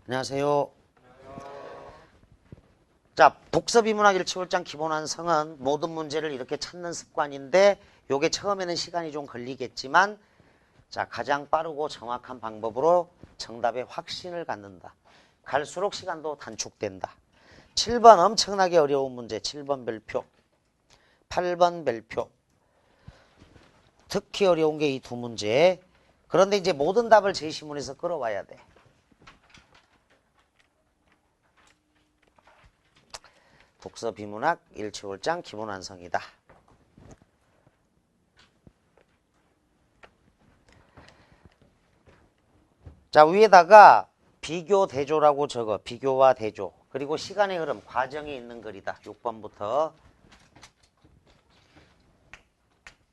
안녕하세요. 자, 독서비문학 일치월장 기본완성은 모든 문제를 이렇게 찾는 습관인데 요게 처음에는 시간이 좀 걸리겠지만 자, 가장 빠르고 정확한 방법으로 정답에 확신을 갖는다. 갈수록 시간도 단축된다. 7번 엄청나게 어려운 문제 7번 별표 8번 별표 특히 어려운 게 이 두 문제. 그런데 이제 모든 답을 제시문에서 끌어와야 돼. 독서 비문학 일치월장 기본완성이다. 자, 위에다가 비교 대조라고 적어. 비교와 대조. 그리고 시간의 흐름, 과정이 있는 글이다. 6번부터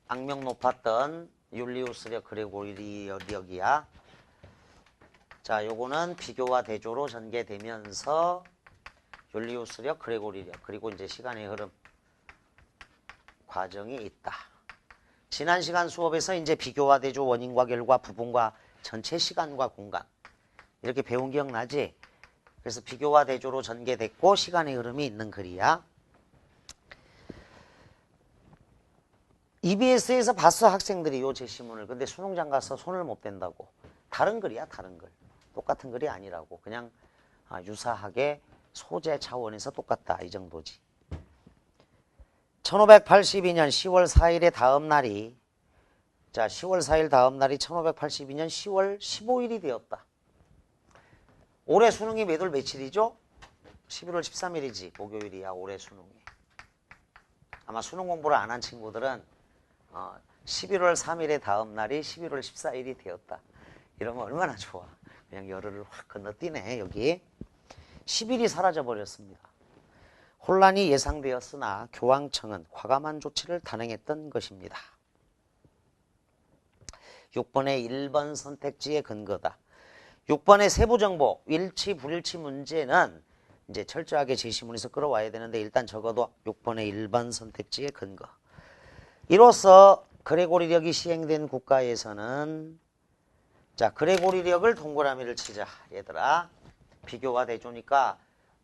악명 높았던 율리우스력 그레고리력이야. 자, 요거는 비교와 대조로 전개되면서 율리우스력 그레고리력 그리고 이제 시간의 흐름 과정이 있다. 지난 시간 수업에서 이제 비교와 대조, 원인과 결과, 부분과 전체 시간과 공간 이렇게 배운 기억나지? 그래서 비교와 대조로 전개됐고 시간의 흐름이 있는 글이야. EBS에서 봤어 학생들이 요 제시문을. 근데 수능장 가서 손을 못 댄다고. 다른 글이야 다른 글. 똑같은 글이 아니라고. 그냥 유사하게 소재 차원에서 똑같다 이 정도지. 1582년 10월 4일의 다음 날이 자 10월 4일 다음 날이 1582년 10월 15일이 되었다. 올해 수능이 매달 며칠이죠? 11월 13일이지. 목요일이야 올해 수능이. 아마 수능 공부를 안 한 친구들은 11월 3일의 다음 날이 11월 14일이 되었다. 이러면 얼마나 좋아. 그냥 열흘을 확 건너뛰네 여기. 10일이 사라져버렸습니다. 혼란이 예상되었으나 교황청은 과감한 조치를 단행했던 것입니다. 6번의 1번 선택지의 근거다. 6번의 세부정보, 일치, 불일치 문제는 이제 철저하게 제시문에서 끌어와야 되는데 일단 적어도 6번의 1번 선택지의 근거. 이로써 그레고리력이 시행된 국가에서는 자 그레고리력을 동그라미를 치자 얘들아. 비교와 대조니까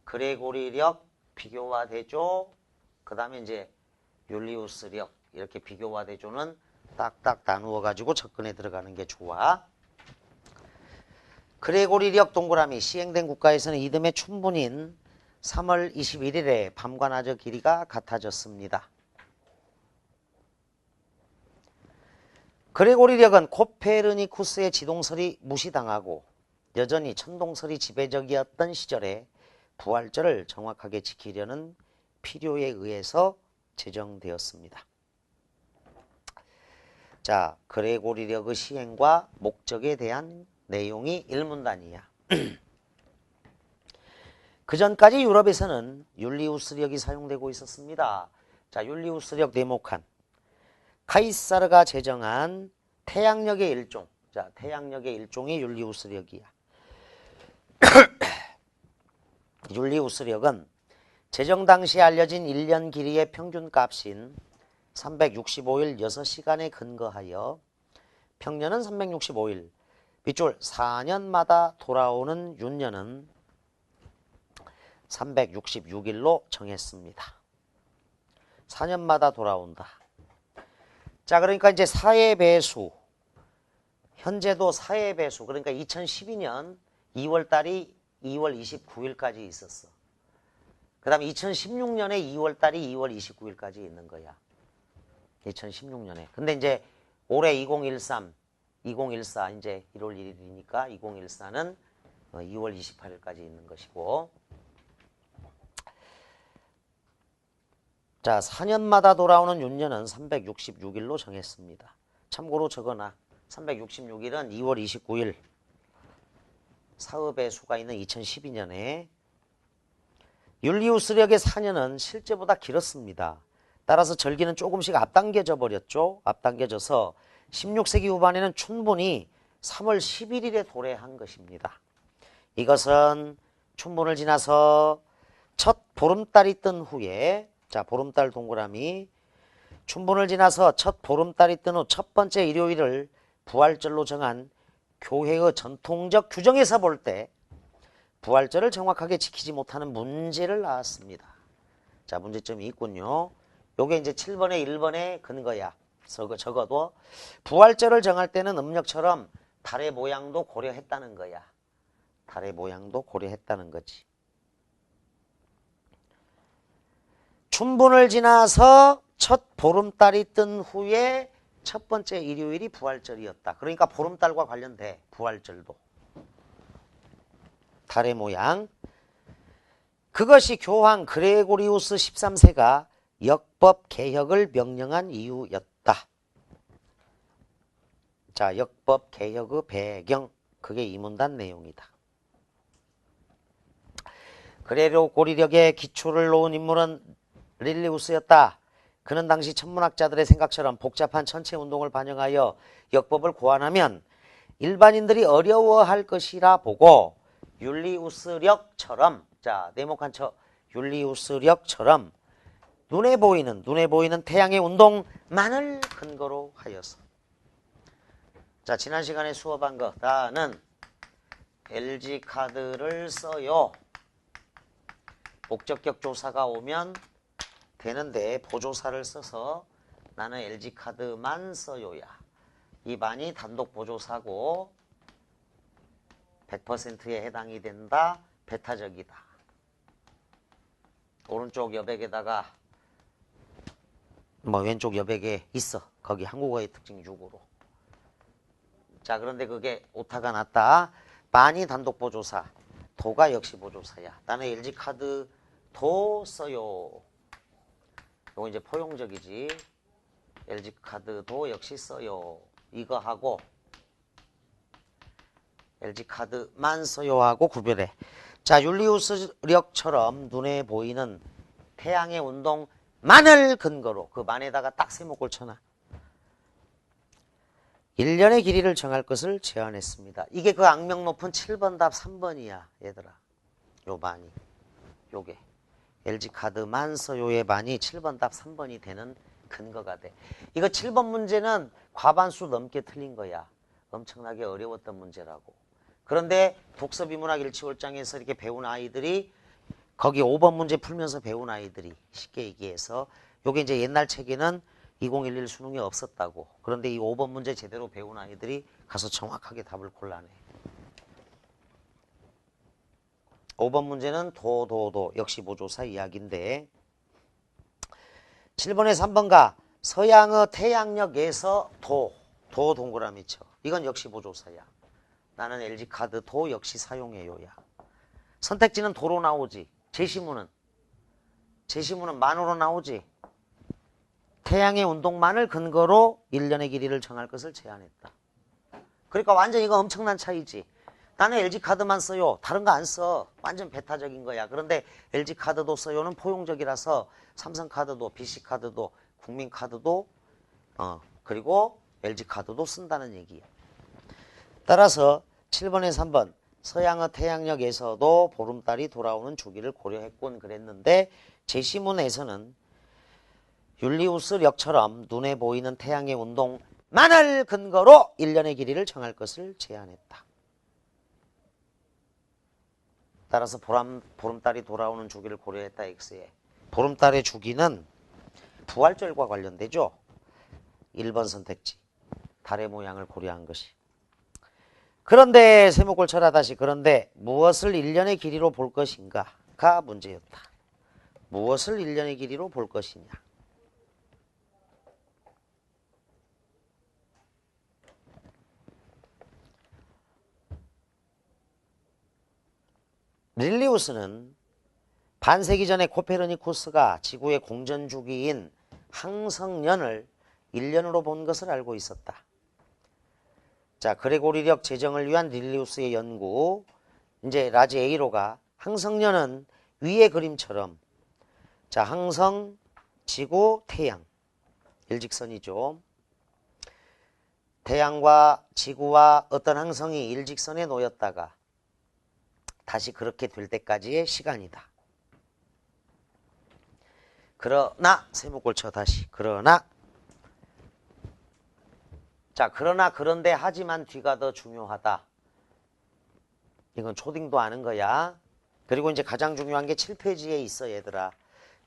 그레고리력, 비교와 대조, 그 다음에 이제 율리우스력 이렇게 비교와 대조는 딱딱 나누어 가지고 접근해 들어가는 게 좋아. 그레고리력 동그라미 시행된 국가에서는 이듬해 춘분인 3월 21일에 밤과 낮의 길이가 같아졌습니다. 그레고리력은 코페르니쿠스의 지동설이 무시당하고 여전히 천동설이 지배적이었던 시절에 부활절을 정확하게 지키려는 필요에 의해서 제정되었습니다. 자, 그레고리력의 시행과 목적에 대한 내용이 일문단이야. 그 전까지 유럽에서는 율리우스력이 사용되고 있었습니다. 자, 율리우스력 네모칸. 카이사르가 제정한 태양력의 일종. 자, 태양력의 일종이 율리우스력이야. 율리우스력은 제정 당시 알려진 1년 길이의 평균값인 365일 6시간에 근거하여 평년은 365일, 밑줄 4년마다 돌아오는 윤년은 366일로 정했습니다. 4년마다 돌아온다. 자, 그러니까 이제 사의 배수, 현재도 사의 배수, 그러니까 2012년 2월달이 2월 29일까지 있었어. 그 다음에 2016년에 2월달이 2월 29일까지 있는 거야. 2016년에. 근데 이제 올해 2014 이제 1월 1일이니까 2014는 2월 28일까지 있는 것이고. 자, 4년마다 돌아오는 윤년은 366일로 정했습니다. 참고로 적어놔. 366일은 2월 29일. 사읍의 수가 있는 2012년에. 율리우스력의 4년은 실제보다 길었습니다. 따라서 절기는 조금씩 앞당겨져 버렸죠. 앞당겨져서 16세기 후반에는 춘분이 3월 11일에 도래한 것입니다. 이것은 춘분을 지나서 첫 보름달이 뜬 후에 자 보름달 동그라미 춘분을 지나서 첫 보름달이 뜬 후 첫 번째 일요일을 부활절로 정한 교회의 전통적 규정에서 볼 때 부활절을 정확하게 지키지 못하는 문제를 나왔습니다. 자, 문제점이 있군요. 요게 이제 7번에 1번의 근거야. 적어도 부활절을 정할 때는 음력처럼 달의 모양도 고려했다는 거야. 달의 모양도 고려했다는 거지. 춘분을 지나서 첫 보름달이 뜬 후에 첫 번째 일요일이 부활절이었다. 그러니까 보름달과 관련돼. 부활절도. 달의 모양. 그것이 교황 그레고리우스 13세가 역법 개혁을 명령한 이유였다. 자, 역법 개혁의 배경. 그게 이 문단 내용이다. 그레고리력의 기초를 놓은 인물은 릴리우스였다. 그는 당시 천문학자들의 생각처럼 복잡한 천체 운동을 반영하여 역법을 고안하면 일반인들이 어려워할 것이라 보고 율리우스력처럼, 자, 네모칸 쳐, 율리우스력처럼 눈에 보이는 태양의 운동만을 근거로 하여서. 자, 지난 시간에 수업한 거. 나는 LG카드를 써요. 목적격 조사가 오면 되는데 보조사를 써서 나는 LG카드만 써요야. 이 만이 단독 보조사고 100%에 해당이 된다. 배타적이다. 오른쪽 여백에다가 뭐 왼쪽 여백에 있어. 거기 한국어의 특징 6으로. 자, 그런데 그게 오타가 났다. 만이 단독 보조사. 도가 역시 보조사야. 나는 LG카드 도 써요. 이거 이제 포용적이지. LG카드도 역시 써요. 이거 하고 LG카드만 써요 하고 구별해. 자, 율리우스력처럼 눈에 보이는 태양의 운동만을 근거로 그 만에다가 딱 세모꼴 쳐놔. 1년의 길이를 정할 것을 제안했습니다. 이게 그 악명 높은 7번 답 3번이야. 얘들아. 요 만이. 요게. LG카드만 써요의 만이 7번 답 3번이 되는 근거가 돼. 이거 7번 문제는 과반수 넘게 틀린 거야. 엄청나게 어려웠던 문제라고. 그런데 독서비문학 일치월장에서 이렇게 배운 아이들이 거기 5번 문제 풀면서 배운 아이들이 쉽게 얘기해서 요게 이제 옛날 책에는 2011 수능이 없었다고. 그런데 이 5번 문제 제대로 배운 아이들이 가서 정확하게 답을 골라내. 5번 문제는 도 역시 보조사 이야기인데 7번에 3번가 서양의 태양력에서 도 동그라미 쳐. 이건 역시 보조사야. 나는 LG카드 도 역시 사용해요야. 선택지는 도로 나오지. 제시문은 만으로 나오지. 태양의 운동만을 근거로 1년의 길이를 정할 것을 제안했다. 그러니까 완전 이거 엄청난 차이지. 나는 LG카드만 써요. 다른 거 안 써. 완전 배타적인 거야. 그런데 LG카드도 써요는 포용적이라서 삼성카드도 BC카드도 국민카드도 그리고 LG카드도 쓴다는 얘기야. 따라서 7번에 3번 서양의 태양력에서도 보름달이 돌아오는 주기를 고려했곤 그랬는데 제시문에서는 율리우스력처럼 눈에 보이는 태양의 운동만을 근거로 1년의 길이를 정할 것을 제안했다. 따라서 보름달이 돌아오는 주기를 고려했다. X에. 보름달의 주기는 부활절과 관련되죠. 1번 선택지. 달의 모양을 고려한 것이. 그런데 세모꼴 쳐라 다시. 그런데 무엇을 1년의 길이로 볼 것인가가 문제였다. 무엇을 1년의 길이로 볼 것이냐. 릴리우스는 반세기 전에 코페르니쿠스가 지구의 공전주기인 항성년을 1년으로 본 것을 알고 있었다. 자, 그레고리력 제정을 위한 릴리우스의 연구. 이제 라지 A로가 항성년은 위의 그림처럼 자, 항성, 지구, 태양. 일직선이죠. 태양과 지구와 어떤 항성이 일직선에 놓였다가 다시 그렇게 될 때까지의 시간이다. 그러나 세모꼴 쳐 다시. 그러나 자, 그러나 그런데 하지만 뒤가 더 중요하다. 이건 초딩도 아는 거야. 그리고 이제 가장 중요한 게 7페이지에 있어 얘들아.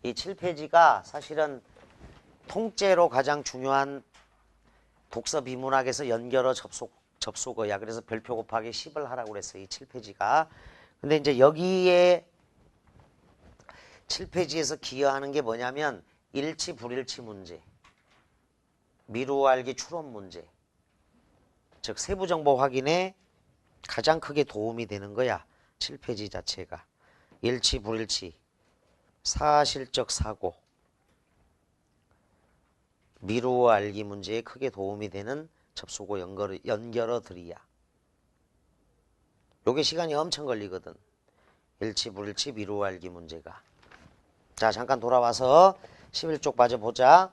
이 7페이지가 사실은 통째로 가장 중요한 독서 비문학에서 연결어 접속어야. 그래서 별표 곱하기 10을 하라고 그랬어. 이 7페이지가. 근데 이제 여기에 7페이지에서 기여하는 게 뭐냐면 일치 불일치 문제, 미루어 알기 추론 문제, 즉 세부 정보 확인에 가장 크게 도움이 되는 거야. 7페이지 자체가. 일치 불일치, 사실적 사고, 미루어 알기 문제에 크게 도움이 되는 접속어 연결어들이야. 요게 시간이 엄청 걸리거든. 일치 불일치 미루어 알기 문제가. 자, 잠깐 돌아와서 11쪽 빠져보자.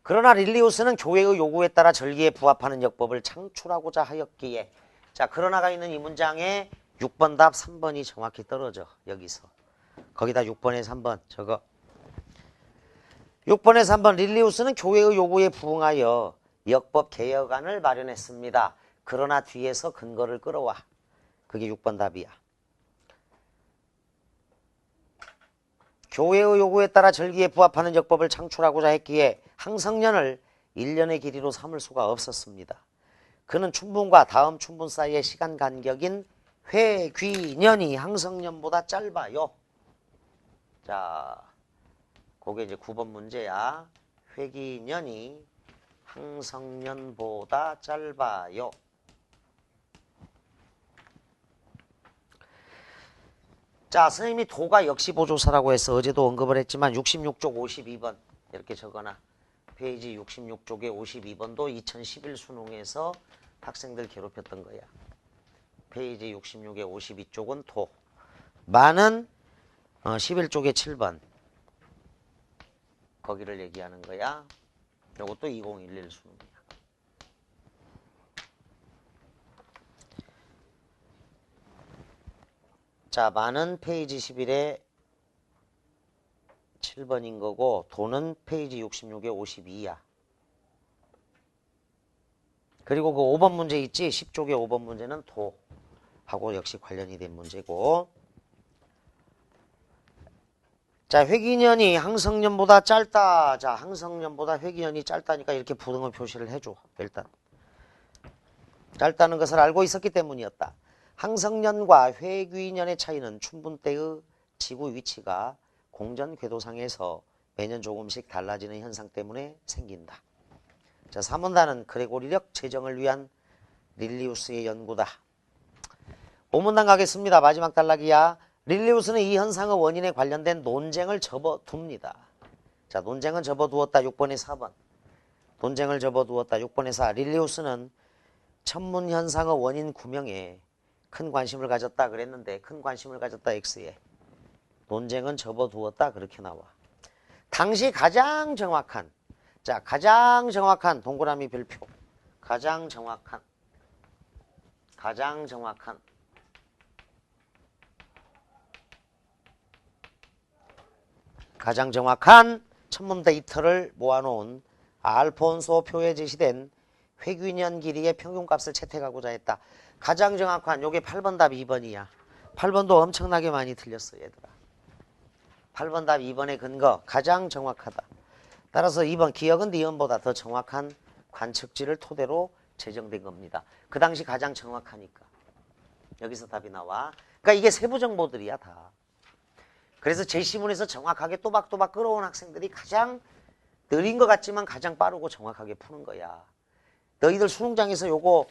그러나 릴리우스는 교회의 요구에 따라 절기에 부합하는 역법을 창출하고자 하였기에. 자, 그러나가 있는 이 문장에 6번 답 3번이 정확히 떨어져. 여기서. 거기다 6번에 3번 저거. 6번에 3번 릴리우스는 교회의 요구에 부응하여 역법 개혁안을 마련했습니다. 그러나 뒤에서 근거를 끌어와. 그게 6번 답이야. 교회의 요구에 따라 절기에 부합하는 역법을 창출하고자 했기에 항성년을 1년의 길이로 삼을 수가 없었습니다. 그는 춘분과 다음 춘분 사이의 시간 간격인 회귀년이 항성년보다 짧아요. 자, 그게 이제 9번 문제야. 회귀년이 항성년보다 짧아요. 자, 선생님이 도가 역시보조사라고 해서 어제도 언급을 했지만 66쪽 52번 이렇게 적어놔. 페이지 66쪽에 52번도 2011 수능에서 학생들 괴롭혔던 거야. 페이지 66에 52쪽은 도. 만은 11쪽에 7번. 거기를 얘기하는 거야. 요것도 2011 수능이야. 자, 만은 페이지 11에 7번인 거고 도는 페이지 66에 52야. 그리고 그 5번 문제 있지? 10쪽의 5번 문제는 도하고 역시 관련이 된 문제고. 자, 회기년이 항성년보다 짧다. 자, 항성년보다 회기년이 짧다니까 이렇게 부등호 표시를 해줘. 일단 짧다는 것을 알고 있었기 때문이었다. 항성년과 회귀년의 차이는 춘분 때의 지구 위치가 공전 궤도상에서 매년 조금씩 달라지는 현상 때문에 생긴다. 자, 3원단은 그레고리력 제정을 위한 릴리우스의 연구다. 5문단 가겠습니다. 마지막 단락이야. 릴리우스는 이 현상의 원인에 관련된 논쟁을 접어둡니다. 자, 논쟁은 접어두었다. 6번에 4번. 논쟁을 접어두었다. 6번에 4. 릴리우스는 천문현상의 원인 구명에 큰 관심을 가졌다 그랬는데 큰 관심을 가졌다 X에. 논쟁은 접어두었다 그렇게 나와. 당시 가장 정확한, 자, 가장 정확한 동그라미 별표. 가장 정확한 천문 데이터를 모아놓은 알폰소 표에 제시된 회귀년 길이의 평균값을 채택하고자 했다. 가장 정확한, 요게 8번 답 2번이야. 8번도 엄청나게 많이 틀렸어 얘들아. 8번 답 2번의 근거 가장 정확하다. 따라서 2번 기억은 니은보다 더 정확한 관측지를 토대로 제정된 겁니다. 그 당시 가장 정확하니까. 여기서 답이 나와. 그러니까 이게 세부 정보들이야 다. 그래서 제시문에서 정확하게 또박또박 끌어온 학생들이 가장 느린 것 같지만 가장 빠르고 정확하게 푸는 거야. 너희들 수능장에서 요거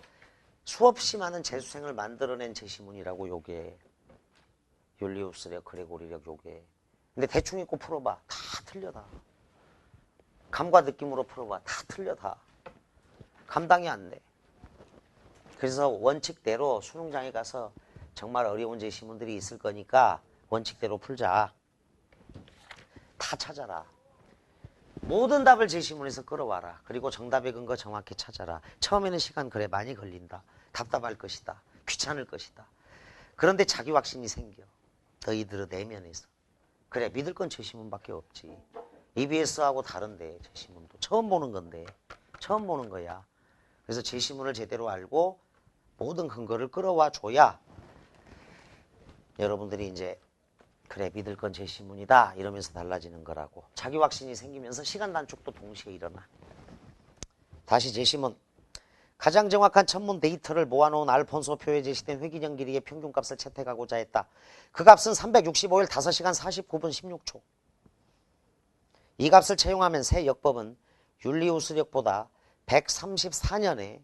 수없이 많은 재수생을 만들어낸 제시문이라고 요게. 율리우스력, 그레고리력 요게. 근데 대충 읽고 풀어봐. 다 틀려 다. 감과 느낌으로 풀어봐. 다 틀려 다. 감당이 안 돼. 그래서 원칙대로 수능장에 가서 정말 어려운 제시문들이 있을 거니까 원칙대로 풀자. 다 찾아라. 모든 답을 제시문에서 끌어와라. 그리고 정답의 근거 정확히 찾아라. 처음에는 시간 그래 많이 걸린다. 답답할 것이다. 귀찮을 것이다. 그런데 자기 확신이 생겨. 너희들의 내면에서. 그래 믿을 건 제시문밖에 없지. EBS하고 다른데 제시문도. 처음 보는 건데. 처음 보는 거야. 그래서 제시문을 제대로 알고 모든 근거를 끌어와 줘야 여러분들이 이제 그래 믿을 건 제 시문이다 이러면서 달라지는 거라고. 자기 확신이 생기면서 시간 단축도 동시에 일어나. 다시 제시문. 가장 정확한 천문 데이터를 모아놓은 알폰소표에 제시된 회기년 길이의 평균값을 채택하고자 했다. 그 값은 365일 5시간 49분 16초. 이 값을 채용하면 새 역법은 율리우스력보다 134년에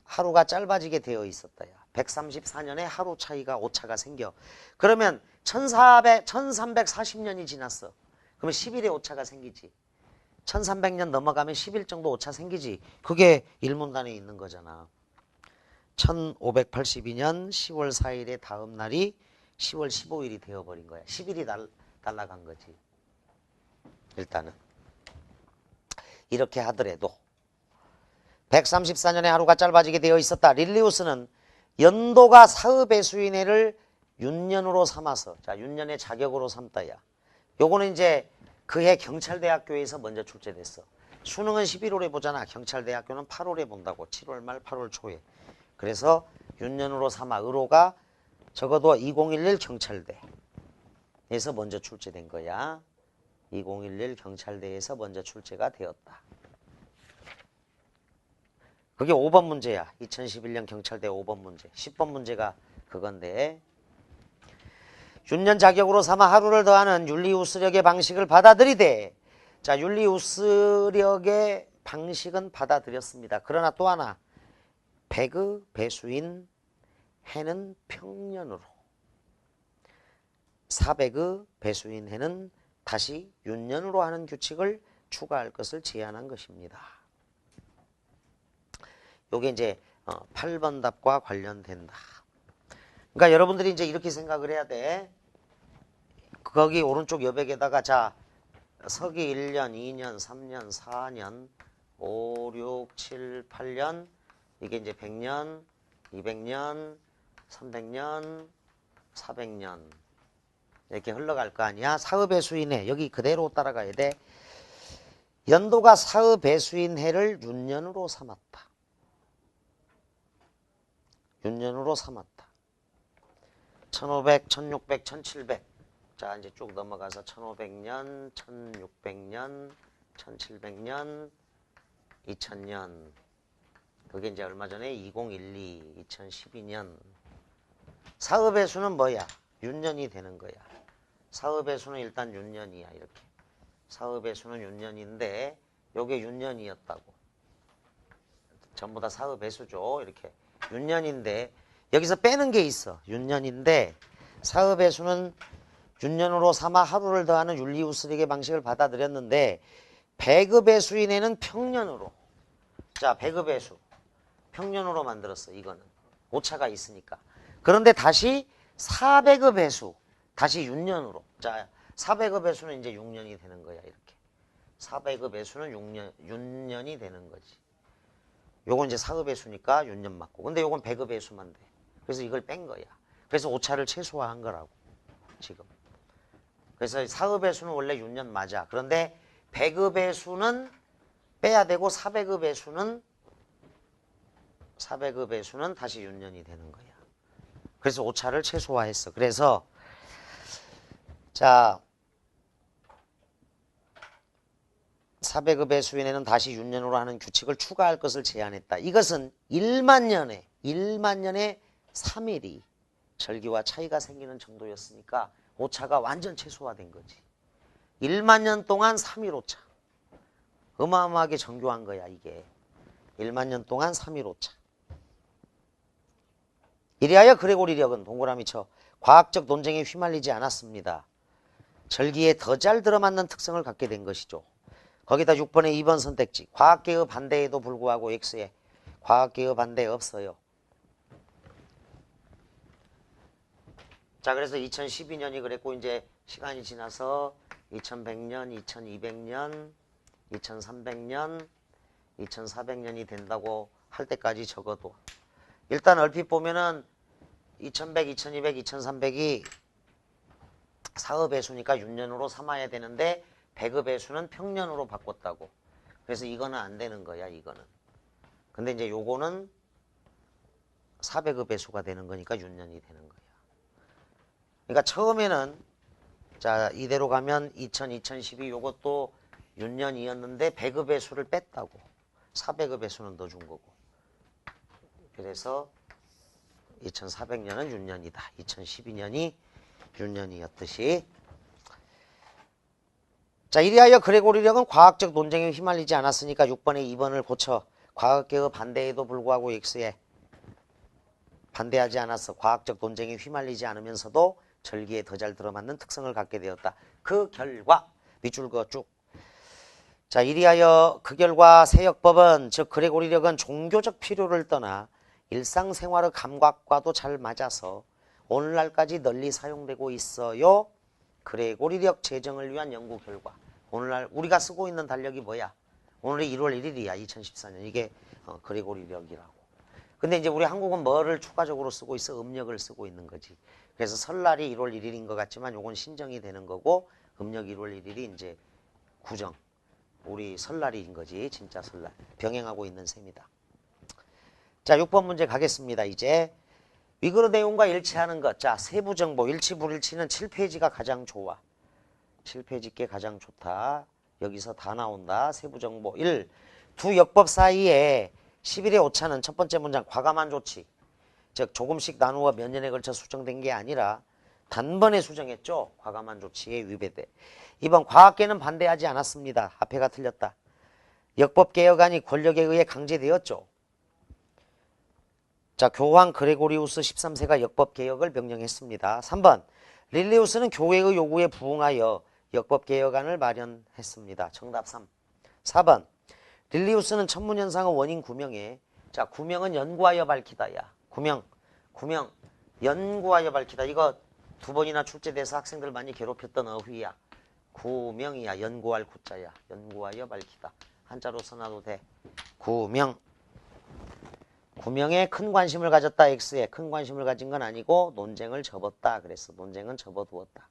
하루가 짧아지게 되어 있었다. 134년에 하루 차이가 오차가 생겨. 그러면 1340년이 지났어. 그러면 10일에 오차가 생기지. 1300년 넘어가면 10일 정도 오차 생기지. 그게 일문단에 있는 거잖아. 1582년 10월 4일의 다음 날이 10월 15일이 되어버린 거야. 10일이 날아간 거지. 일단은 이렇게 하더라도 134년에 하루가 짧아지게 되어 있었다. 릴리우스는 연도가 사의 배수인 해를 윤년으로 삼아서, 자, 윤년의 자격으로 삼다야. 요거는 이제 그해 경찰대학교에서 먼저 출제됐어. 수능은 11월에 보잖아. 경찰대학교는 8월에 본다고. 7월 말 8월 초에. 그래서 윤년으로 삼아. 의로가 적어도 2011 경찰대에서 먼저 출제된 거야. 2011 경찰대에서 먼저 출제가 되었다. 그게 5번 문제야. 2011년 경찰대 5번 문제. 10번 문제가 그건데, 윤년 자격으로 삼아 하루를 더하는 율리우스력의 방식을 받아들이되, 자, 율리우스력의 방식은 받아들였습니다. 그러나 또 하나, 백의 배수인 해는 평년으로, 400의 배수인 해는 다시 윤년으로 하는 규칙을 추가할 것을 제안한 것입니다. 요게 이제 8번 답과 관련된다. 그러니까 여러분들이 이제 이렇게 생각을 해야 돼. 거기 오른쪽 여백에다가 자, 서기 1년, 2년, 3년, 4년, 5, 6, 7, 8년, 이게 이제 100년, 200년, 300년, 400년 이렇게 흘러갈 거 아니야. 사의 배수인 해, 여기 그대로 따라가야 돼. 연도가 사의 배수인 해를 윤년으로 삼았다. 윤년으로 삼았다. 1500, 1600, 1700. 자, 이제 쭉 넘어가서 1500년, 1600년, 1700년, 2000년. 그게 이제 얼마 전에 2012, 2012년. 사의 배수는 뭐야? 윤년이 되는 거야. 사의 배수는 일단 윤년이야, 이렇게. 사의 배수는 윤년인데, 요게 윤년이었다고. 전부 다 사의 배수죠, 이렇게. 윤년인데 여기서 빼는 게 있어. 윤년인데 사의 배수는 윤년으로 삼아 하루를 더하는 율리우스력의 방식을 받아들였는데 백의 배수인 해는 평년으로. 자, 백의 배수 평년으로 만들었어. 이거는 오차가 있으니까. 그런데 다시 400의 배수 다시 윤년으로. 자, 400의 배수는 이제 6년이 되는 거야. 이렇게 400의 배수는 윤년이 되는 거지. 요건 이제 사의 배수니까 윤년 맞고. 근데 요건 백의 배수만 돼. 그래서 이걸 뺀 거야. 그래서 오차를 최소화한 거라고, 지금. 그래서 사의 배수는 원래 윤년 맞아. 그런데 백의 배수는 빼야 되고 400의 배수는 다시 윤년이 되는 거야. 그래서 오차를 최소화했어. 그래서 자, 400의 배수인에는 다시 윤년으로 하는 규칙을 추가할 것을 제안했다. 이것은 1만 년에 3일이 절기와 차이가 생기는 정도였으니까 오차가 완전 최소화된 거지. 1만 년 동안 3일 오차. 어마어마하게 정교한 거야, 이게. 1만 년 동안 3일 오차. 이리하여 그레고리력은 동그라미 쳐 과학적 논쟁에 휘말리지 않았습니다. 절기에 더 잘 들어맞는 특성을 갖게 된 것이죠. 거기다 6번에 2번 선택지. 과학계의 반대에도 불구하고 X에 과학계의 반대 없어요. 자, 그래서 2012년이 그랬고 이제 시간이 지나서 2100년, 2200년, 2300년, 2400년이 된다고 할 때까지 적어도 일단 얼핏 보면은 2100, 2200, 2300이 사의 배수니까 윤년으로 삼아야 되는데 백의 배수는 평년으로 바꿨다고. 그래서 이거는 안 되는 거야, 이거는. 근데 이제 요거는 400의 배수가 되는 거니까 윤년이 되는 거야. 그러니까 처음에는 자 이대로 가면 2000, 2012 요것도 윤년이었는데 100의 배수를 뺐다고 400의 배수는 넣어준 거고 그래서 2400년은 윤년이다. 2012년이 윤년이었듯이 자 이리하여 그레고리력은 과학적 논쟁에 휘말리지 않았으니까 6번에 2번을 고쳐 과학계의 반대에도 불구하고 X에 반대하지 않았어. 과학적 논쟁에 휘말리지 않으면서도 절기에 더 잘 들어맞는 특성을 갖게 되었다. 그 결과 밑줄 그어 쭉. 자 이리하여 그 결과 세역법은 즉 그레고리력은 종교적 필요를 떠나 일상생활의 감각과도 잘 맞아서 오늘날까지 널리 사용되고 있어요. 그레고리력 제정을 위한 연구 결과. 오늘날 우리가 쓰고 있는 달력이 뭐야? 오늘이 1월 1일이야. 2014년. 이게 그레고리력이라고. 근데 이제 우리 한국은 뭐를 추가적으로 쓰고 있어? 음력을 쓰고 있는 거지. 그래서 설날이 1월 1일인 것 같지만 요건 신정이 되는 거고 음력 1월 1일이 이제 구정. 우리 설날인 거지. 진짜 설날. 병행하고 있는 셈이다. 자 6번 문제 가겠습니다. 이제 위그르 내용과 일치하는 것. 자 세부정보 일치 불일치는 7페이지가 가장 좋아. 7페이지께 가장 좋다. 여기서 다 나온다. 세부정보 1. 두 역법 사이에 11의 오차는 첫 번째 문장 과감한 조치. 즉 조금씩 나누어 몇 년에 걸쳐 수정된 게 아니라 단번에 수정했죠. 과감한 조치에 위배돼. 2번 과학계는 반대하지 않았습니다. 앞에가 틀렸다. 역법개혁안이 권력에 의해 강제되었죠. 자 교황 그레고리우스 13세가 역법개혁을 명령했습니다. 3번 릴리우스는 교회의 요구에 부응하여 역법개혁안을 마련했습니다. 정답 3. 4번 릴리우스는 천문현상의 원인 구명에 자 구명은 연구하여 밝히다. 야 구명 연구하여 밝히다. 이거 두 번이나 출제돼서 학생들 많이 괴롭혔던 어휘야. 구명이야. 연구할 구자야. 연구하여 밝히다. 한자로 써놔도 돼. 구명. 구명에 큰 관심을 가졌다. X에 큰 관심을 가진 건 아니고 논쟁을 접었다. 그래서 논쟁은 접어두었다.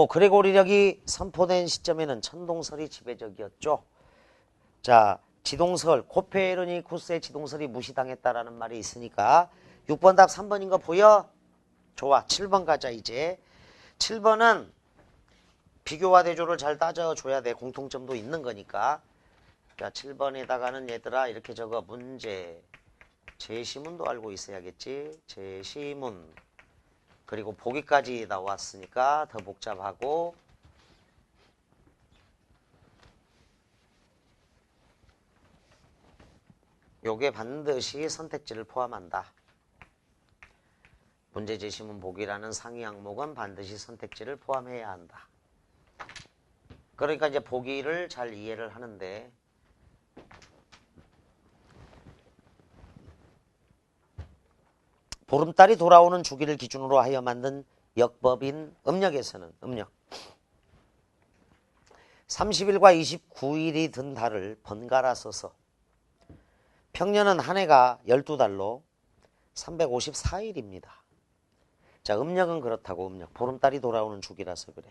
그레고리력이 선포된 시점에는 천동설이 지배적이었죠. 자 지동설 코페르니쿠스의 지동설이 무시당했다라는 말이 있으니까 6번 답 3번인 거 보여? 좋아. 7번 가자 이제. 7번은 비교와 대조를 잘 따져줘야 돼. 공통점도 있는 거니까. 자 7번에다가는 얘들아 이렇게 적어. 문제 제시문도 알고 있어야겠지. 제시문 그리고 보기까지 나왔으니까 더 복잡하고 요게 반드시 선택지를 포함한다. 문제 제시문 보기라는 상위 항목은 반드시 선택지를 포함해야 한다. 그러니까 이제 보기를 잘 이해를 하는데 보름달이 돌아오는 주기를 기준으로 하여 만든 역법인 음력에서는 음력 30일과 29일이 든 달을 번갈아 써서 평년은 한 해가 12달로 354일입니다. 자 음력은 그렇다고. 음력 보름달이 돌아오는 주기라서 그래.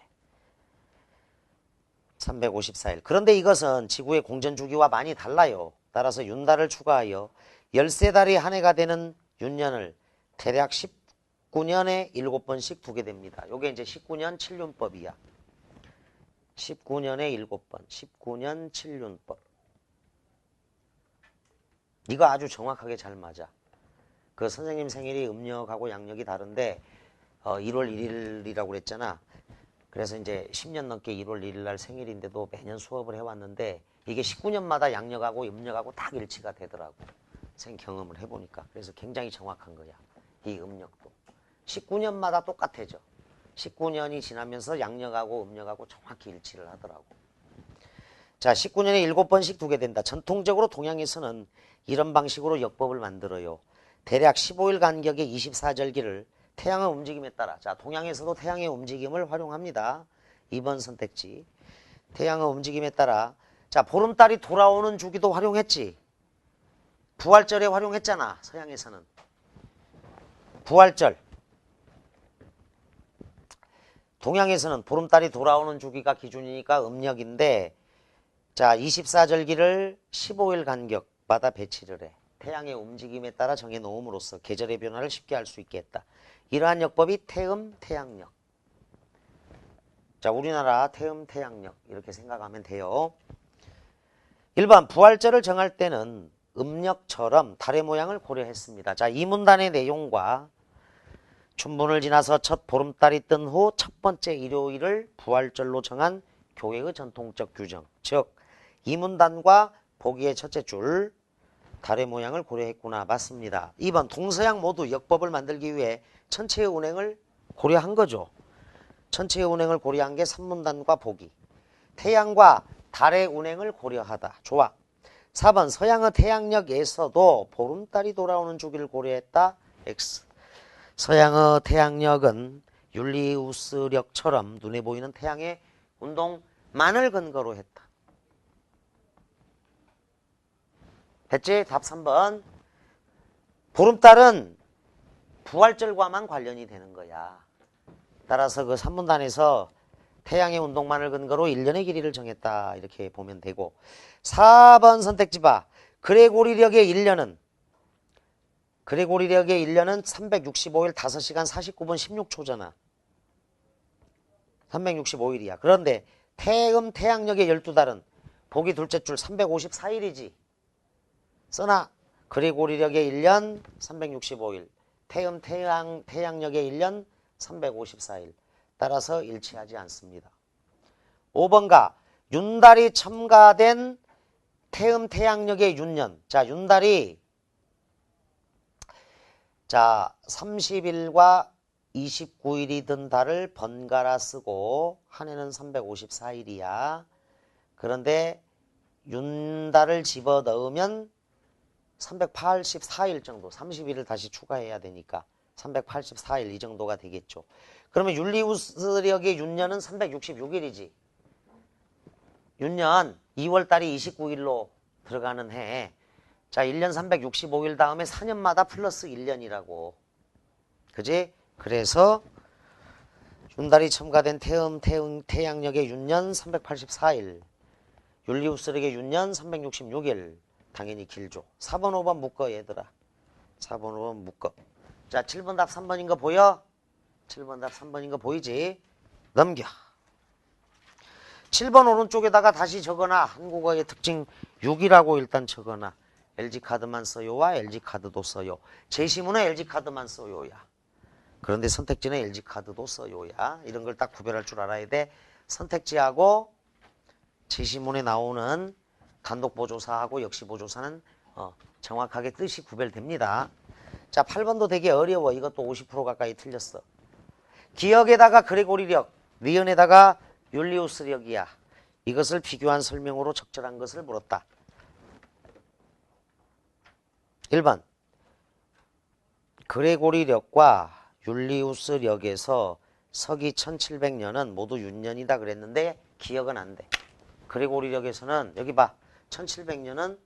354일. 그런데 이것은 지구의 공전주기와 많이 달라요. 따라서 윤달을 추가하여 13달이 한 해가 되는 윤년을 대략 19년에 7번씩 두게 됩니다. 요게 이제 19년 7륜법이야. 19년에 7번. 19년 7륜법. 이거 아주 정확하게 잘 맞아. 그 선생님 생일이 음력하고 양력이 다른데 1월 1일이라고 그랬잖아. 그래서 이제 10년 넘게 1월 1일 날 생일인데도 매년 수업을 해왔는데 이게 19년마다 양력하고 음력하고 딱 일치가 되더라고. 경험을 해보니까. 그래서 굉장히 정확한 거야. 이 음력도 19년마다 똑같아져. 19년이 지나면서 양력하고 음력하고 정확히 일치를 하더라고. 자 19년에 7번씩 두게 된다. 전통적으로 동양에서는 이런 방식으로 역법을 만들어요. 대략 15일 간격의 24절기를 태양의 움직임에 따라 자 동양에서도 태양의 움직임을 활용합니다. 2번 선택지. 태양의 움직임에 따라 자 보름달이 돌아오는 주기도 활용했지. 부활절에 활용했잖아. 서양에서는. 부활절. 동양에서는 보름달이 돌아오는 주기가 기준이니까 음력인데 자, 24절기를 15일 간격마다 배치를 해. 태양의 움직임에 따라 정해 놓음으로써 계절의 변화를 쉽게 알 수 있게 했다. 이러한 역법이 태음, 태양력. 자, 우리나라 태음, 태양력 이렇게 생각하면 돼요. 1번 부활절을 정할 때는 음력처럼 달의 모양을 고려했습니다. 자, 이 문단의 내용과 춘분을 지나서 첫 보름달이 뜬 후 첫 번째 일요일을 부활절로 정한 교회의 전통적 규정. 즉, 이 문단과 보기의 첫째 줄 달의 모양을 고려했구나. 맞습니다. 2번 동서양 모두 역법을 만들기 위해 천체의 운행을 고려한 거죠. 천체의 운행을 고려한 게 3문단과 보기. 태양과 달의 운행을 고려하다. 좋아. 4번 서양의 태양력에서도 보름달이 돌아오는 주기를 고려했다. X. 서양의 태양력은 율리우스력처럼 눈에 보이는 태양의 운동만을 근거로 했다. 됐지? 답 3번. 보름달은 부활절과만 관련이 되는 거야. 따라서 그 3문단에서 태양의 운동만을 근거로 1년의 길이를 정했다. 이렇게 보면 되고. 4번 선택지 봐. 그레고리력의 1년은 365일 5시간 49분 16초잖아. 365일이야. 그런데 태음 태양력의 12달은 보기 둘째 줄 354일이지. 써나 그레고리력의 1년 365일, 태음 태양력의 1년 354일. 따라서 일치하지 않습니다. 5번가 윤달이 첨가된 태음 태양력의 윤년. 자, 윤달이 30일과 29일이 든 달을 번갈아 쓰고 한 해는 354일이야. 그런데 윤달을 집어넣으면 384일 정도, 30일을 다시 추가해야 되니까 384일 이 정도가 되겠죠. 그러면 율리우스력의 윤년은 366일이지. 윤년 2월달이 29일로 들어가는 해. 자, 1년 365일 다음에 4년마다 플러스 1년이라고. 그지? 그래서 윤달이 첨가된 태양력의 윤년 384일, 율리우스력의 윤년 366일. 당연히 길죠. 4번, 5번 묶어 얘들아. 4번, 5번 묶어. 자, 7번 답 3번인 거 보여? 7번 답 3번인 거 보이지? 넘겨. 7번 오른쪽에다가 다시 적어놔. 한국어의 특징 6이라고 일단 적어놔. LG카드만 써요와 LG카드도 써요. 제시문은 LG카드만 써요야. 그런데 선택지는 LG카드도 써요야. 이런 걸 딱 구별할 줄 알아야 돼. 선택지하고 제시문에 나오는 단독보조사하고 역시보조사는 정확하게 뜻이 구별됩니다. 자, 8번도 되게 어려워. 이것도 50% 가까이 틀렸어. 기역에다가 그레고리력, 니은에다가 율리우스력이야. 이것을 비교한 설명으로 적절한 것을 물었다. 1번 그레고리력과 율리우스력에서 서기 1700년은 모두 윤년이다 그랬는데 기역은 안 돼. 그레고리력에서는 여기 봐. 1700년은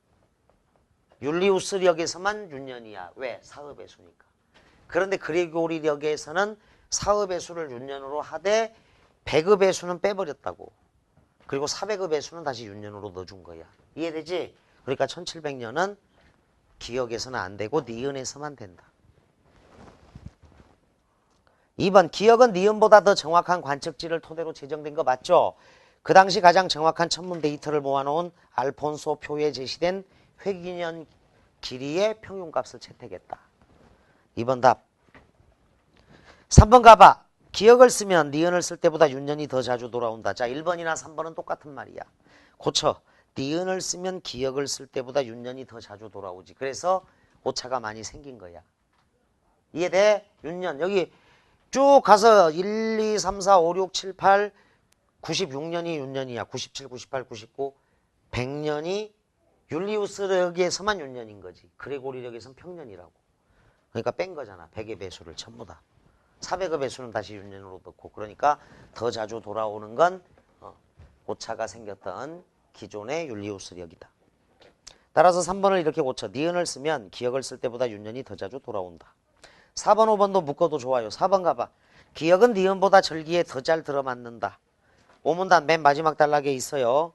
율리우스력에서만 윤년이야. 왜? 사흘의 수니까. 그런데 그레고리력에서는 사흘의 수를 윤년으로 하되 100의 수는 빼버렸다고. 그리고 400의 수는 다시 윤년으로 넣어준 거야. 이해되지? 그러니까 1700년은 기역에서는 안 되고 니은에서만 된다. 2번 기역은 니은보다 더 정확한 관측지를 토대로 제정된 거 맞죠? 그 당시 가장 정확한 천문 데이터를 모아놓은 알폰소 표에 제시된 회기년 길이의 평균값을 채택했다. 2번 답. 3번 가봐. 기역을 쓰면 니은을 쓸 때보다 윤년이 더 자주 돌아온다. 자, 1번이나 3번은 똑같은 말이야. 고쳐. 니은을 쓰면 기역을 쓸 때보다 윤년이 더 자주 돌아오지. 그래서 오차가 많이 생긴 거야. 이해돼? 윤년. 여기 쭉 가서 1, 2, 3, 4, 5, 6, 7, 8, 96년이 윤년이야. 97, 98, 99, 100년이 율리우스력에서만 윤년인 거지. 그레고리력에서는 평년이라고. 그러니까 뺀 거잖아. 100의 배수를 전부 다. 400의 배수는 다시 윤년으로 넣고. 그러니까 더 자주 돌아오는 건 오차가 생겼던 기존의 율리우스력이다. 따라서 3번을 이렇게 고쳐. 니은을 쓰면 기역을 쓸 때보다 윤년이 더 자주 돌아온다. 4번, 5번도 묶어도 좋아요. 4번 가봐. 기역은 니은보다 절기에 더 잘 들어맞는다. 오문단 맨 마지막 단락에 있어요.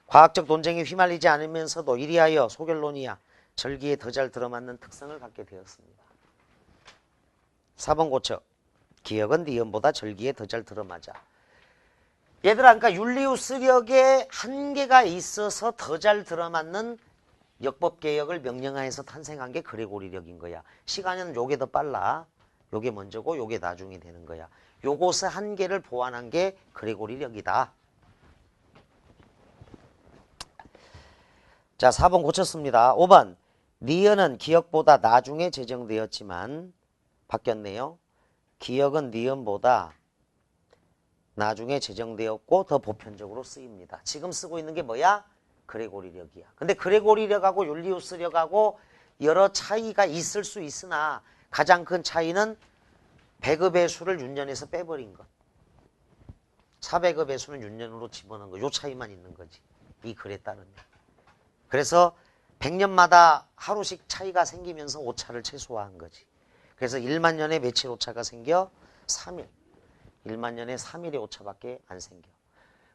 과학적 논쟁에 휘말리지 않으면서도 이리하여 소결론이야 절기에 더 잘 들어맞는 특성을 갖게 되었습니다. 4번 고쳐. 기억은 니은보다 절기에 더 잘 들어맞아. 얘들아, 그러니까 율리우스력에 한계가 있어서 더 잘 들어맞는 역법개혁을 명령하에서 탄생한 게 그레고리력인 거야. 시간은 요게 더 빨라. 요게 먼저고 요게 나중이 되는 거야. 요것의 한계를 보완한 게 그레고리력이다. 자, 4번 고쳤습니다. 5번. 니은은 기억보다 나중에 제정되었지만 바뀌었네요. 기억은 니은보다 나중에 제정되었고 더 보편적으로 쓰입니다. 지금 쓰고 있는 게 뭐야? 그레고리력이야. 근데 그레고리력하고 율리우스력하고 여러 차이가 있을 수 있으나 가장 큰 차이는 배급의 수를 윤년에서 빼버린 것. 4배급의 수는 윤년으로 집어넣은 거. 요 차이만 있는 거지. 이 글에 따르면. 그래서 100년마다 하루씩 차이가 생기면서 오차를 최소화한 거지. 그래서 1만 년에 며칠 오차가 생겨? 3일. 1만 년에 3일의 오차밖에 안 생겨.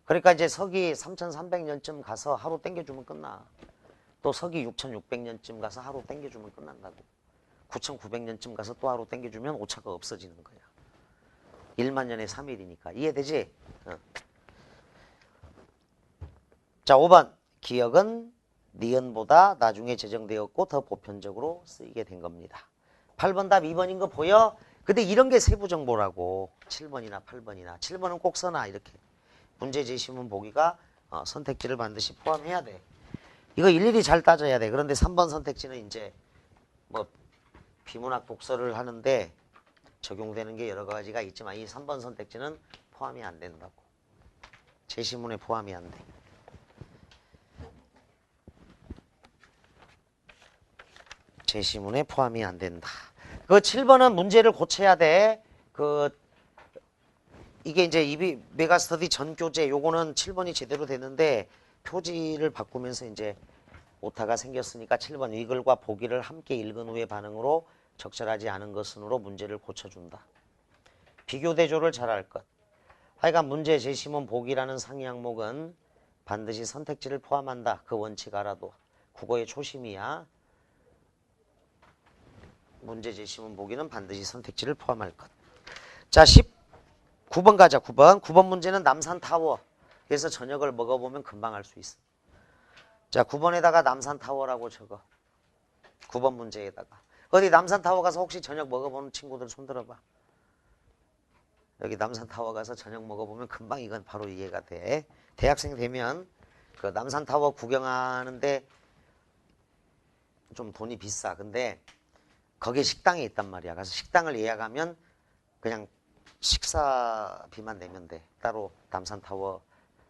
그러니까 이제 서기 3300년쯤 가서 하루 땡겨주면 끝나. 또 서기 6600년쯤 가서 하루 땡겨주면 끝난다고. 9900년쯤 가서 또 하루 땡겨주면 오차가 없어지는 거야. 1만 년에 3일이니까. 이해되지? 자, 5번. 기억은 니은보다 나중에 제정되었고 더 보편적으로 쓰이게 된 겁니다. 8번 답 2번인 거 보여? 근데 이런 게 세부 정보라고. 7번이나 8번이나. 7번은 꼭 써놔. 이렇게. 문제 제시문 보기가 선택지를 반드시 포함해야 돼. 이거 일일이 잘 따져야 돼. 그런데 3번 선택지는 이제 뭐 비문학 독서를 하는데 적용되는 게 여러 가지가 있지만 이 3번 선택지는 포함이 안 된다고. 제시문에 포함이 안 돼. 제시문에 포함이 안 된다. 그 7번은 문제를 고쳐야 돼. 이게 이제 메가스터디 전교재 요거는 7번이 제대로 되는데 표지를 바꾸면서 이제 오타가 생겼으니까 7번 이글과 보기를 함께 읽은 후의 반응으로 적절하지 않은 것으로 문제를 고쳐준다. 비교 대조를 잘할 것. 하여간 문제 제시문 보기라는 상위 항목은 반드시 선택지를 포함한다. 그 원칙 알아도. 국어의 초심이야. 문제 제시문 보기는 반드시 선택지를 포함할 것. 자, 19번 가자. 9번 문제는 남산타워. 그래서 저녁을 먹어보면 금방 알 수 있어. 자, 9번에다가 남산타워라고 적어. 9번 문제에다가. 어디 남산타워 가서 혹시 저녁 먹어보는 친구들 손 들어봐. 여기 남산타워 가서 저녁 먹어보면 금방 이건 바로 이해가 돼. 대학생 되면 그 남산타워 구경하는데 좀 돈이 비싸. 근데 거기에 식당이 있단 말이야. 그래서 식당을 예약하면 그냥 식사비만 내면 돼. 따로 남산타워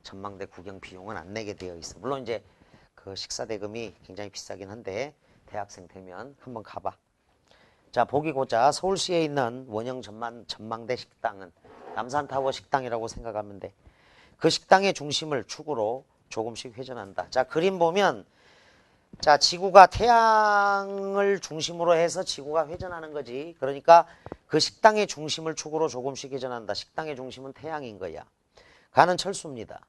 전망대 구경 비용은 안 내게 되어 있어. 물론 이제 그 식사 대금이 굉장히 비싸긴 한데 대학생 되면 한번 가봐. 자, 보기고자 서울시에 있는 원형 전망대 식당은 남산타워 식당이라고 생각하면 돼. 그 식당의 중심을 축으로 조금씩 회전한다. 자, 그림 보면 자, 지구가 태양을 중심으로 해서 지구가 회전하는 거지. 그러니까 그 식당의 중심을 축으로 조금씩 회전한다. 식당의 중심은 태양인 거야. 가는 철수입니다.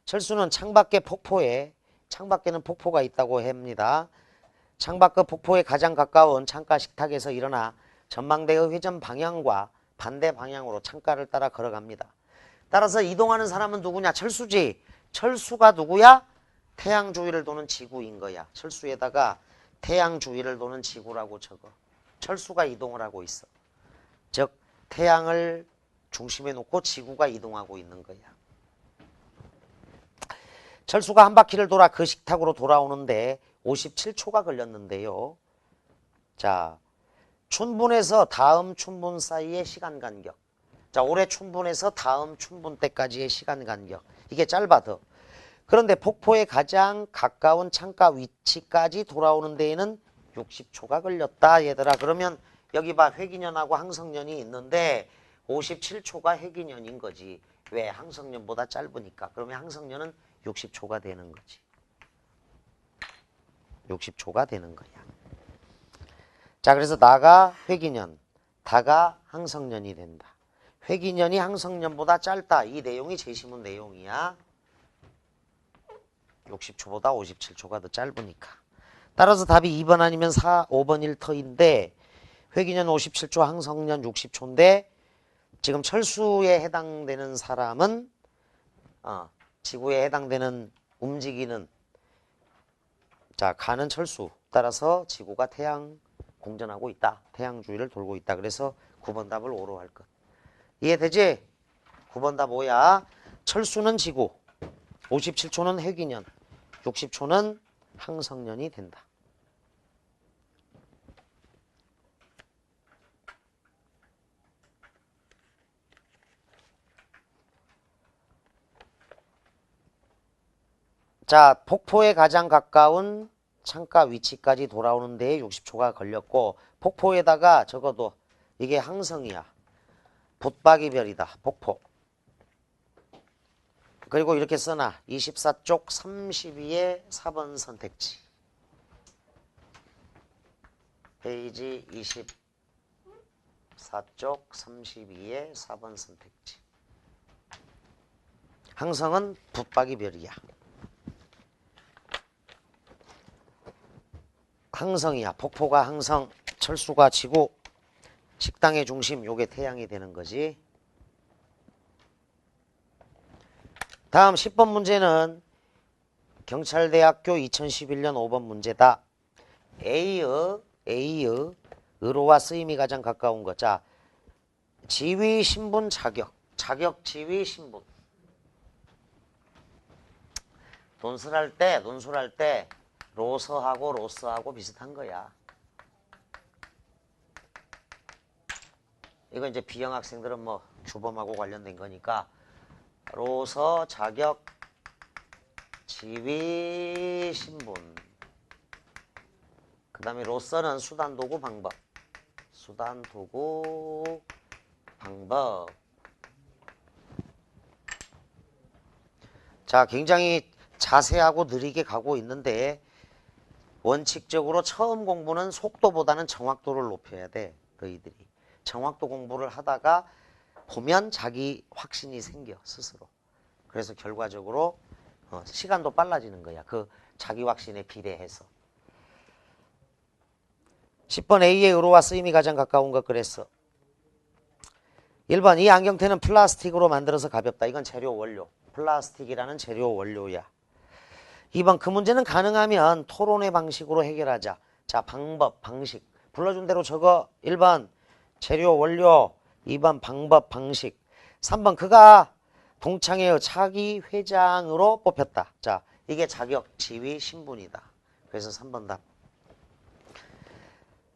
철수는 창밖의 폭포에 창밖에는 폭포가 있다고 합니다. 창밖의 폭포에 가장 가까운 창가 식탁에서 일어나 전망대의 회전 방향과 반대 방향으로 창가를 따라 걸어갑니다. 따라서 이동하는 사람은 누구냐? 철수지. 철수가 누구야? 태양 주위를 도는 지구인 거야. 철수에다가 태양 주위를 도는 지구라고 적어. 철수가 이동을 하고 있어. 즉 태양을 중심에 놓고 지구가 이동하고 있는 거야. 철수가 한 바퀴를 돌아 그 식탁으로 돌아오는데 57초가 걸렸는데요. 자, 춘분에서 다음 춘분 사이의 시간 간격. 자, 올해 춘분에서 다음 춘분 때까지의 시간 간격. 이게 짧아 더. 그런데 폭포의 가장 가까운 창가 위치까지 돌아오는 데에는 60초가 걸렸다. 얘들아. 그러면 여기 봐. 회기년하고 항성년이 있는데 57초가 회기년인 거지. 왜? 항성년보다 짧으니까. 그러면 항성년은 60초가 되는 거지. 60초가 되는 거야. 자, 그래서 나가 회기년, 다가 항성년이 된다. 회기년이 항성년보다 짧다. 이 내용이 제시문 내용이야. 60초보다 57초가 더 짧으니까. 따라서 답이 2번 아니면 5번 일터인데 회기년 57초, 항성년 60초인데 지금 철수에 해당되는 사람은 지구에 해당되는 움직이는 자 가는 철수 따라서 지구가 태양 공전하고 있다. 태양 주위를 돌고 있다. 그래서 9번 답을 O로 할 것. 이해되지? 9번 답 O야. 철수는 지구, 57초는 회기년, 60초는 항성년이 된다. 자, 폭포에 가장 가까운 창가 위치까지 돌아오는 데에 60초가 걸렸고 폭포에다가 적어도 이게 항성이야. 붙박이별이다. 폭포. 그리고 이렇게 써놔. 24쪽 32의 4번 선택지. 페이지 24쪽 32의 4번 선택지. 항성은 붙박이별이야. 항성이야. 폭포가 항성, 철수가 지구, 식당의 중심, 요게 태양이 되는 거지. 다음 10번 문제는 경찰대학교 2011년 5번 문제다. A의 의로와 쓰임이 가장 가까운 것. 자, 지위, 신분, 자격. 자격, 지위, 신분. 논술할 때 로서하고 로스하고 비슷한 거야. 이거 이제 B형 학생들은 뭐 주범하고 관련된 거니까 로서, 자격, 지위, 신분. 그 다음에 로서는 수단, 도구, 방법. 수단, 도구, 방법. 자, 굉장히 자세하고 느리게 가고 있는데 원칙적으로 처음 공부는 속도보다는 정확도를 높여야 돼. 너희들이. 정확도 공부를 하다가 보면 자기 확신이 생겨 스스로. 그래서 결과적으로 시간도 빨라지는 거야. 그 자기 확신에 비례해서. 10번 A의 의로와 쓰임이 가장 가까운 것 그랬어. 1번 이 안경테는 플라스틱으로 만들어서 가볍다. 이건 재료 원료. 플라스틱이라는 재료 원료야. 2번 그 문제는 가능하면 토론의 방식으로 해결하자. 자, 방법, 방식. 불러준 대로 적어. 1번 재료 원료, 2번 방법, 방식. 3번 그가 동창회의 차기 회장으로 뽑혔다. 자, 이게 자격, 지위, 신분이다. 그래서 3번 답.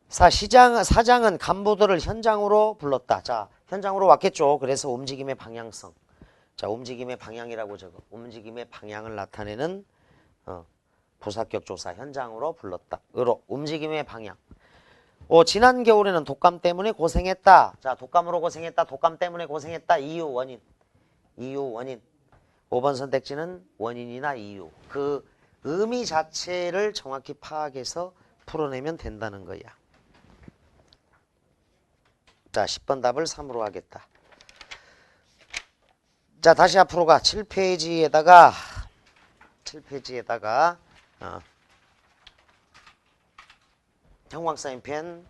사장은 간부들을 현장으로 불렀다. 자, 현장으로 왔겠죠. 그래서 움직임의 방향성. 자, 움직임의 방향이라고 적어. 움직임의 방향을 나타내는 부사격 조사 현장으로 불렀다. 으로 움직임의 방향. 지난 겨울에는 독감 때문에 고생했다. 자, 독감으로 고생했다. 독감 때문에 고생했다. 이유, 원인. 이유, 원인. 5번 선택지는 원인이나 이유. 그 의미 자체를 정확히 파악해서 풀어내면 된다는 거야. 자, 10번 답을 3으로 하겠다. 자, 다시 앞으로 가. 7페이지에다가 형광 사인펜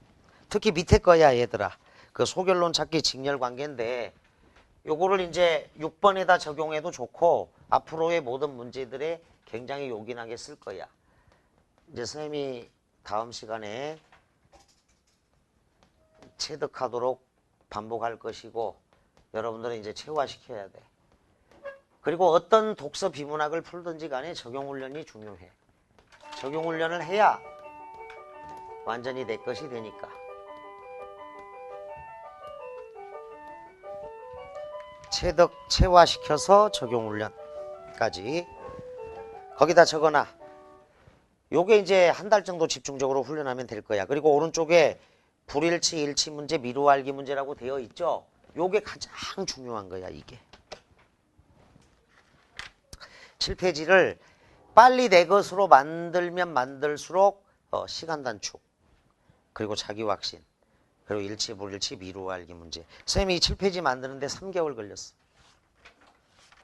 특히 밑에 거야 얘들아. 그 소결론 찾기 직렬 관계인데 요거를 이제 6번에다 적용해도 좋고 앞으로의 모든 문제들에 굉장히 요긴하게 쓸 거야. 이제 선생님이 다음 시간에 체득하도록 반복할 것이고 여러분들은 이제 체화시켜야 돼. 그리고 어떤 독서 비문학을 풀든지 간에 적용훈련이 중요해. 적용훈련을 해야 완전히 내 것이 되니까. 체득, 체화시켜서 적용훈련까지 거기다 적어놔. 요게 이제 한 달 정도 집중적으로 훈련하면 될 거야. 그리고 오른쪽에 불일치, 일치 문제, 미루 알기 문제라고 되어 있죠. 요게 가장 중요한 거야, 이게. 7페이지를 빨리 내 것으로 만들면 만들수록 시간 단축, 그리고 자기 확신, 그리고 일치, 불일치, 미루 알기 문제. 선생님이 이 7페이지 만드는데 3개월 걸렸어.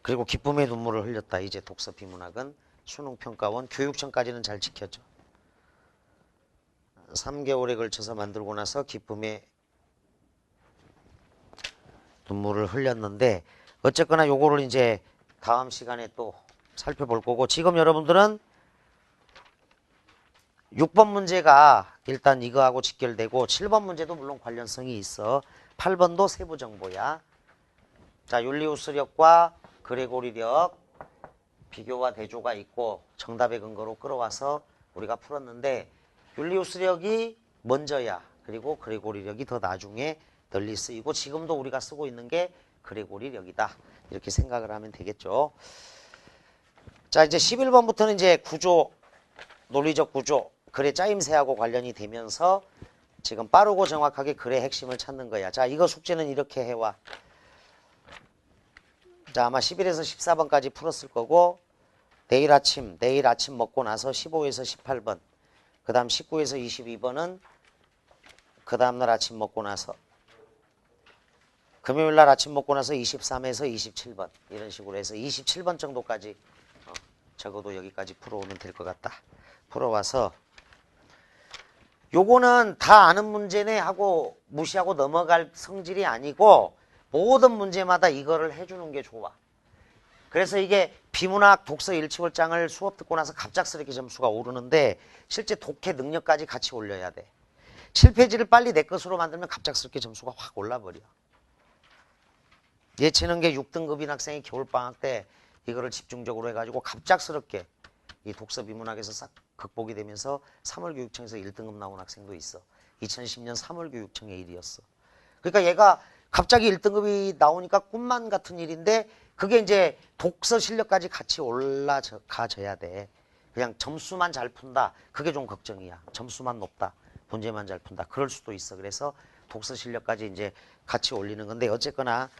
그리고 기쁨의 눈물을 흘렸다. 이제 독서 비문학은 수능평가원, 교육청까지는 잘 지켰죠. 3개월에 걸쳐서 만들고 나서 기쁨의 눈물을 흘렸는데 어쨌거나 요거를 이제 다음 시간에 또 살펴볼 거고, 지금 여러분들은 6번 문제가 일단 이거하고 직결되고 7번 문제도 물론 관련성이 있어. 8번도 세부정보야. 자, 율리우스력과 그레고리력 비교와 대조가 있고 정답의 근거로 끌어와서 우리가 풀었는데, 율리우스력이 먼저야. 그리고 그레고리력이 더 나중에 널리 쓰이고 지금도 우리가 쓰고 있는 게 그레고리력이다. 이렇게 생각을 하면 되겠죠. 자, 이제 11번부터는 이제 구조, 논리적 구조, 글의 짜임새하고 관련이 되면서 지금 빠르고 정확하게 글의 핵심을 찾는 거야. 자, 이거 숙제는 이렇게 해와. 자, 아마 11에서 14번까지 풀었을 거고, 내일 아침 먹고 나서 15에서 18번, 그 다음 19에서 22번은 그 다음날 아침 먹고 나서, 금요일날 아침 먹고 나서 23에서 27번, 이런 식으로 해서 27번 정도까지 적어도 여기까지 풀어오면 될 것 같다. 풀어와서 요거는 다 아는 문제네 하고 무시하고 넘어갈 성질이 아니고 모든 문제마다 이거를 해주는 게 좋아. 그래서 이게 비문학 독서 일치월장을 수업 듣고 나서 갑작스럽게 점수가 오르는데 실제 독해 능력까지 같이 올려야 돼. 7페이지를 빨리 내 것으로 만들면 갑작스럽게 점수가 확 올라버려. 예체능계 6등급인 학생이 겨울방학 때 이거를 집중적으로 해가지고 갑작스럽게 이 독서 비문학에서 싹 극복이 되면서 3월 교육청에서 1등급 나온 학생도 있어. 2010년 3월 교육청의 일이었어. 그러니까 얘가 갑자기 1등급이 나오니까 꿈만 같은 일인데 그게 이제 독서 실력까지 같이 올라가져야 돼. 그냥 점수만 잘 푼다. 그게 좀 걱정이야. 점수만 높다. 문제만 잘 푼다. 그럴 수도 있어. 그래서 독서 실력까지 이제 같이 올리는 건데 어쨌거나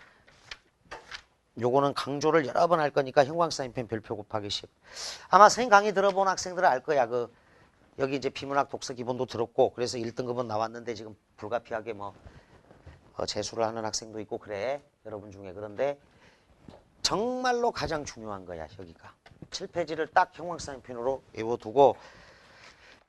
요거는 강조를 여러 번 할 거니까 형광사인펜 별표 곱하기 10. 아마 선생님 강의 들어본 학생들은 알 거야. 여기 이제 비문학 독서 기본도 들었고 그래서 1등급은 나왔는데 지금 불가피하게 재수를 하는 학생도 있고 그래. 여러분 중에. 그런데 정말로 가장 중요한 거야. 여기가. 7페이지를 딱 형광사인펜으로 외워두고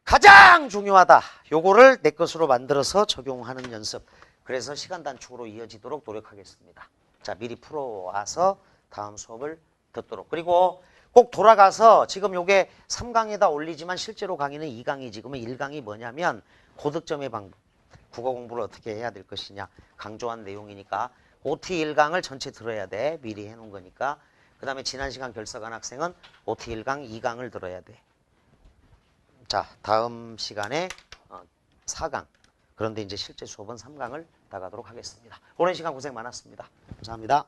가장 중요하다. 요거를 내 것으로 만들어서 적용하는 연습. 그래서 시간 단축으로 이어지도록 노력하겠습니다. 자, 미리 풀어와서 다음 수업을 듣도록. 그리고 꼭 돌아가서 지금 요게 3강에다 올리지만 실제로 강의는 2강이지. 그러면 1강이 뭐냐면 고득점의 방법. 국어 공부를 어떻게 해야 될 것이냐. 강조한 내용이니까 OT 1강을 전체 들어야 돼. 미리 해놓은 거니까. 그 다음에 지난 시간 결석한 학생은 OT 1강, 2강을 들어야 돼. 자, 다음 시간에 4강. 그런데 이제 실제 수업은 3강을 나가도록 하겠습니다. 오랜 시간 고생 많았습니다. 감사합니다.